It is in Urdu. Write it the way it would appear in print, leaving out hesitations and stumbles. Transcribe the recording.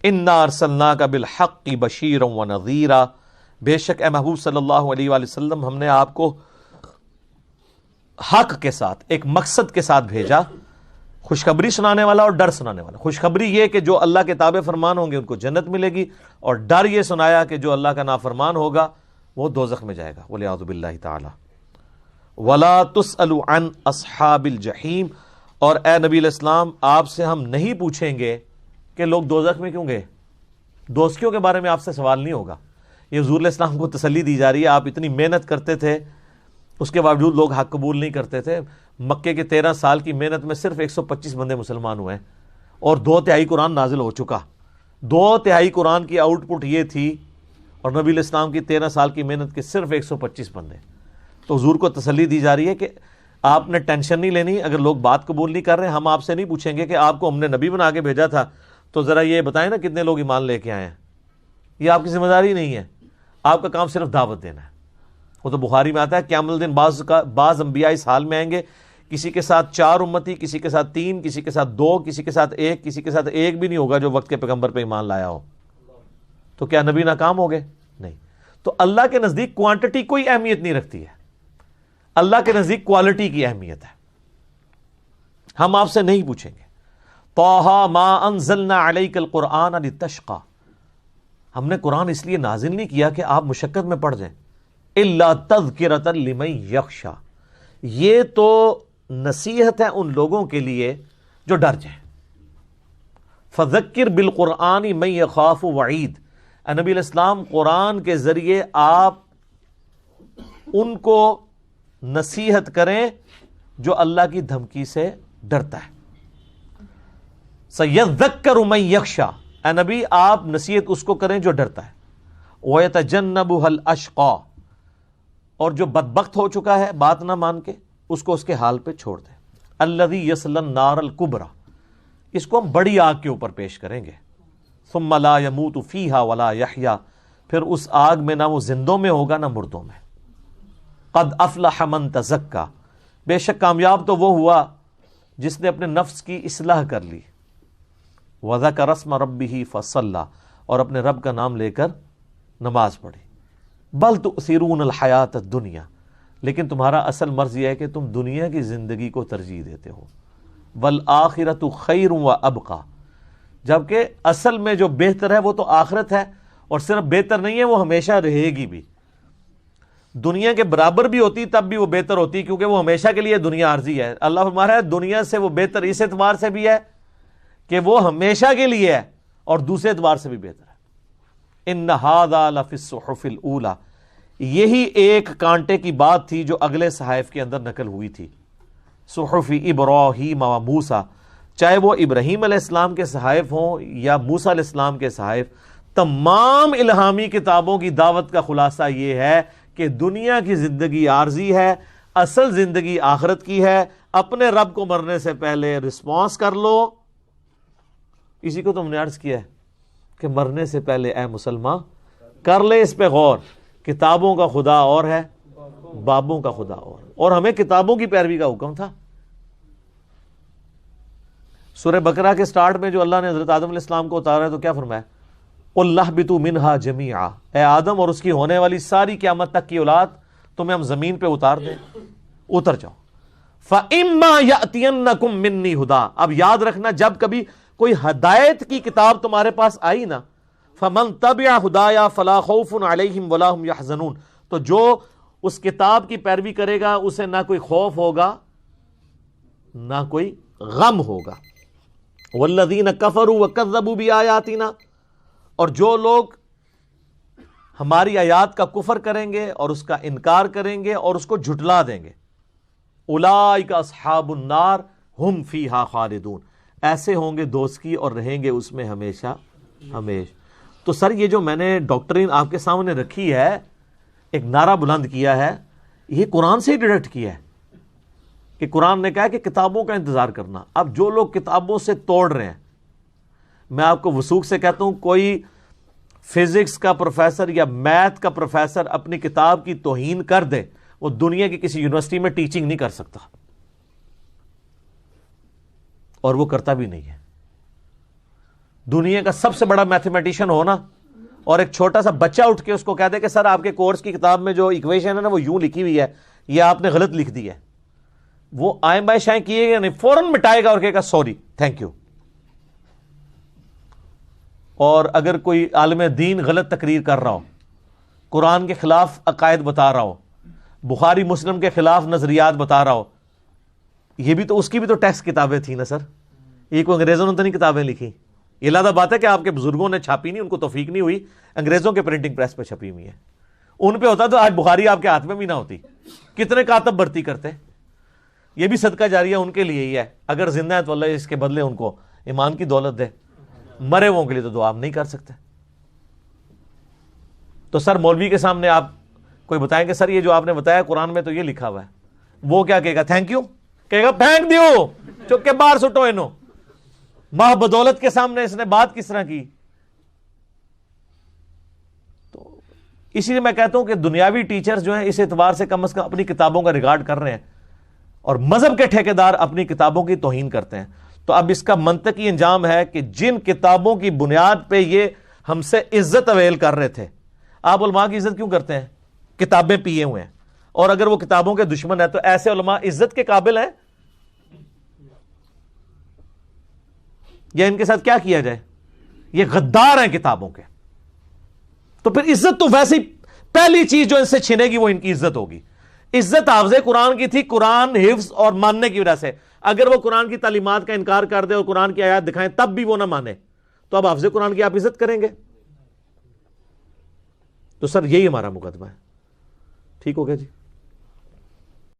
انا ارسلناک بالحق بشیرا ونذیرا، بے شک اے محبوب صلی اللہ علیہ وآلہ وسلم ہم نے آپ کو حق کے ساتھ، ایک مقصد کے ساتھ بھیجا، خوشخبری سنانے والا اور ڈر سنانے والا۔ خوشخبری یہ کہ جو اللہ کے تابع فرمان ہوں گے ان کو جنت ملے گی، اور ڈر یہ سنایا کہ جو اللہ کا نافرمان ہوگا وہ دوزخ میں جائے گا، والعیاذ باللہ تعالی۔ وَلَا تُسْأَلُ عَنْ أَصْحَابِ الْجَحِيمِ، اور اے نبی علیہ السلام آپ سے ہم نہیں پوچھیں گے کہ لوگ دوزخ میں کیوں گئے، دوزخیوں کے بارے میں آپ سے سوال نہیں ہوگا۔ یہ حضور علیہ السلام کو تسلی دی جا رہی ہے، آپ اتنی محنت کرتے تھے اس کے باوجود لوگ حق قبول نہیں کرتے تھے۔ مکے کے 13 سال کی محنت میں صرف 125 بندے مسلمان ہوئے ہیں، اور 2/3 قرآن نازل ہو چکا۔ 2/3 قرآن کی آؤٹ پٹ یہ تھی، اور نبی علیہ السلام کی 13 سال کی محنت کے صرف 125 بندے۔ تو حضور کو تسلی دی جا رہی ہے کہ آپ نے ٹینشن نہیں لینی، اگر لوگ بات قبول نہیں کر رہے ہیں ہم آپ سے نہیں پوچھیں گے کہ آپ کو ہم نے نبی بنا کے بھیجا تھا تو ذرا یہ بتائیں نا کتنے لوگ ایمان لے کے آئے ہیں۔ یہ آپ کی ذمہ داری نہیں ہے، آپ کا کام صرف دعوت دینا ہے۔ وہ تو بخاری میں آتا ہے قیامت الدین بعض انبیاء اس حال میں آئیں گے، کسی کے ساتھ 4 امتی، کسی کے ساتھ 3، کسی کے ساتھ 2، کسی کے ساتھ 1، کسی کے ساتھ 1 بھی نہیں ہوگا جو وقت کے پیغمبر پہ ایمان لایا ہو۔ تو کیا نبی ناکام ہو گئے؟ نہیں۔ تو اللہ کے نزدیک کوانٹٹی کوئی اہمیت نہیں رکھتی ہے، اللہ کے نزدیک کوالٹی کی اہمیت ہے۔ ہم آپ سے نہیں پوچھیں گے۔ طٰہٰ مَا أَنزَلْنَا عَلَيْكَ الْقُرْآنَ لِتَشْقَىٰ، ہم نے قرآن اس لیے نازل نہیں کیا کہ آپ مشقت میں پڑ جائیں۔ إِلَّا تَذْكِرَةً لِمَن يَخْشَىٰ، یہ تو نصیحت ہے ان لوگوں کے لیے جو ڈر جائیں۔ فَذَكِّرْ بِالْقُرْآنِ مَن يَخَافُ وَعِيدٍ، اے نبی علیہ السلام قرآن کے ذریعے آپ ان کو نصیحت کریں جو اللہ کی دھمکی سے ڈرتا ہے۔ سَيَذَّكَّرُ مَن يَخْشَىٰ، اے نبی آپ نصیحت اس کو کریں جو ڈرتا ہے۔ وَيَتَجَنَّبُهَا الْأَشْقَىٰ، اور جو بدبخت ہو چکا ہے بات نہ مان کے اس کو اس کے حال پہ چھوڑ دیں۔ الَّذِي يَصْلَى النَّارَ الْكُبْرَىٰ، اس کو ہم بڑی آگ کے اوپر پیش کریں گے۔ ثُمَّ لَا يَمُوتُ فِيهَا وَلَا يَحْيَىٰ، پھر اس آگ میں نہ وہ زندوں میں ہوگا نہ مردوں میں۔ قَدْ أَفْلَحَ مَن تَزَكَّىٰ، بے شک کامیاب تو وہ ہوا جس نے اپنے نفس کی اصلاح کر لی۔ وَذَكَرَ اسْمَ رَبِّهِ فَصَلَّىٰ، اور اپنے رب کا نام لے کر نماز پڑھی۔ بل تؤثرون الحیات الدنیا، لیکن تمہارا اصل مرض یہ ہے کہ تم دنیا کی زندگی کو ترجیح دیتے ہو۔ والآخرۃ خیر وابقیٰ، جبکہ اصل میں جو بہتر ہے وہ تو آخرت ہے، اور صرف بہتر نہیں ہے وہ ہمیشہ رہے گی بھی۔ دنیا کے برابر بھی ہوتی تب بھی وہ بہتر ہوتی، کیونکہ وہ ہمیشہ کے لیے دنیا عارضی ہے۔ اللہ فرما رہا ہے دنیا سے وہ بہتر اس اعتبار سے بھی ہے کہ وہ ہمیشہ کے لیے ہے، اور دوسرے اعتبار سے بھی بہتر ہے۔ ان ھذا لفی الصحف الاولی، یہی ایک کانٹے کی بات تھی جو اگلے صحائف کے اندر نقل ہوئی تھی۔ صحف ابراہیم و موسیٰ، چاہے وہ ابراہیم علیہ السلام کے صحائف ہوں یا موسیٰ علیہ السلام کے صحائف، تمام الہامی کتابوں کی دعوت کا خلاصہ یہ ہے کہ دنیا کی زندگی عارضی ہے، اصل زندگی آخرت کی ہے۔ اپنے رب کو مرنے سے پہلے رسپانس کر لو۔ اسی کو تم نے عرض کیا ہے کہ مرنے سے پہلے اے مسلمان کر لے اس پہ غور، کتابوں کا خدا اور ہے، بابوں کا خدا اور ہمیں کتابوں کی پیروی کا حکم تھا۔ سورہ بقرہ کے سٹارٹ میں جو اللہ نے حضرت آدم علیہ السلام کو اتارا ہے تو کیا فرمایا؟ قُلْ اهْبِطُوا مِنْهَا جَمِيعًا، اے آدم اور اس کی ہونے والی ساری قیامت تک کی اولاد تمہیں ہم زمین پہ اتار دیں، اتر جاؤ۔ فَإِمَّا يَأْتِيَنَّكُم مِّنِّي هُدًى، اب یاد رکھنا جب کبھی کوئی ہدایت کی کتاب تمہارے پاس آئی نا، فَمَن تَبِعَ هُدَايَا فَلَا خَوْفٌ عَلَيْهِمْ وَلَا هُمْ يَحْزَنُونَ، تو جو اس کتاب کی پیروی کرے گا اسے نہ کوئی خوف ہوگا نہ کوئی غم ہوگا۔ وَالَّذِينَ كَفَرُوا وَكَذَّبُوا بِآيَاتِنَا، اور جو لوگ ہماری آیات کا کفر کریں گے اور اس کا انکار کریں گے اور اس کو جھٹلا دیں گے، اولئک اصحاب النار ہم فیہا خالدون، ایسے ہوں گے دوزخی اور رہیں گے اس میں ہمیشہ ہمیشہ۔ تو سر یہ جو میں نے ڈاکٹرین آپ کے سامنے رکھی ہے، ایک نعرہ بلند کیا ہے، یہ قرآن سے ہی ڈائریکٹ کیا ہے کہ قرآن نے کہا کہ کتابوں کا انتظار کرنا۔ اب جو لوگ کتابوں سے توڑ رہے ہیں، میں آپ کو وثوق سے کہتا ہوں کوئی فزکس کا پروفیسر یا میتھ کا پروفیسر اپنی کتاب کی توہین کر دے، وہ دنیا کی کسی یونیورسٹی میں ٹیچنگ نہیں کر سکتا، اور وہ کرتا بھی نہیں ہے۔ دنیا کا سب سے بڑا میتھمیٹیشین ہونا اور ایک چھوٹا سا بچہ اٹھ کے اس کو کہہ دے کہ سر آپ کے کورس کی کتاب میں جو ایکویشن ہے نا وہ یوں لکھی ہوئی ہے، یہ آپ نے غلط لکھ دی ہے، وہ آئیں بائیں شائیں کیے گا نہیں، فوراً مٹائے گا اور کہے گا سوری، تھینک یو۔ اور اگر کوئی عالم دین غلط تقریر کر رہا ہو، قرآن کے خلاف عقائد بتا رہا ہو، بخاری مسلم کے خلاف نظریات بتا رہا ہو، یہ بھی تو اس کی بھی تو ٹیکسٹ کتابیں تھیں نا سر، یہ کوئی انگریزوں نے تو نہیں کتابیں لکھی، یہ علیحدہ بات ہے کہ آپ کے بزرگوں نے چھاپی نہیں، ان کو توفیق نہیں ہوئی، انگریزوں کے پرنٹنگ پریس پہ چھپی ہوئی ہے، ان پہ ہوتا تو آج بخاری آپ کے ہاتھ میں بھی نہ ہوتی، کتنے کاتب بھرتی کرتے۔ یہ بھی صدقہ جاریہ ان کے لیے ہی ہے، اگر زندہ ہے تو اللہ اس کے بدلے ان کو ایمان کی دولت دے، مرے وہ کے لیے تو دعا ہم نہیں کر سکتے۔ تو سر مولوی کے سامنے آپ کوئی بتائیں کہ سر یہ جو آپ نے بتایا قرآن میں تو یہ لکھا ہوا ہے، وہ کیا کہے گا؟ تھینک یو کہے گا، پھینک دیو، چک کے باہر سٹو انو، ماہ بدولت کے سامنے اس نے بات کس طرح کی۔ تو اسی لیے میں کہتا ہوں کہ دنیاوی ٹیچر جو ہیں اس اعتبار سے کم از کم اپنی کتابوں کا ریکارڈ کر رہے ہیں، اور مذہب کے ٹھیکیدار اپنی کتابوں کی توہین کرتے ہیں۔ تو اب اس کا منطقی انجام ہے کہ جن کتابوں کی بنیاد پہ یہ ہم سے عزت اویل کر رہے تھے، آپ علماء کی عزت کیوں کرتے ہیں؟ کتابیں پیے ہوئے ہیں، اور اگر وہ کتابوں کے دشمن ہیں تو ایسے علماء عزت کے قابل ہیں یا ان کے ساتھ کیا کیا جائے؟ یہ غدار ہیں کتابوں کے، تو پھر عزت تو ویسے ہی پہلی چیز جو ان سے چھینے گی وہ ان کی عزت ہوگی۔ عزت حافظ قرآن کی تھی، قرآن حفظ اور ماننے کی وجہ سے، اگر وہ قرآن کی تعلیمات کا انکار کر دے اور قرآن کی آیات دکھائیں تب بھی وہ نہ مانے تو اب حافظ قرآن کی آپ عزت کریں گے؟ تو سر یہی ہمارا مقدمہ ہے۔ ٹھیک ہو گیا جی؟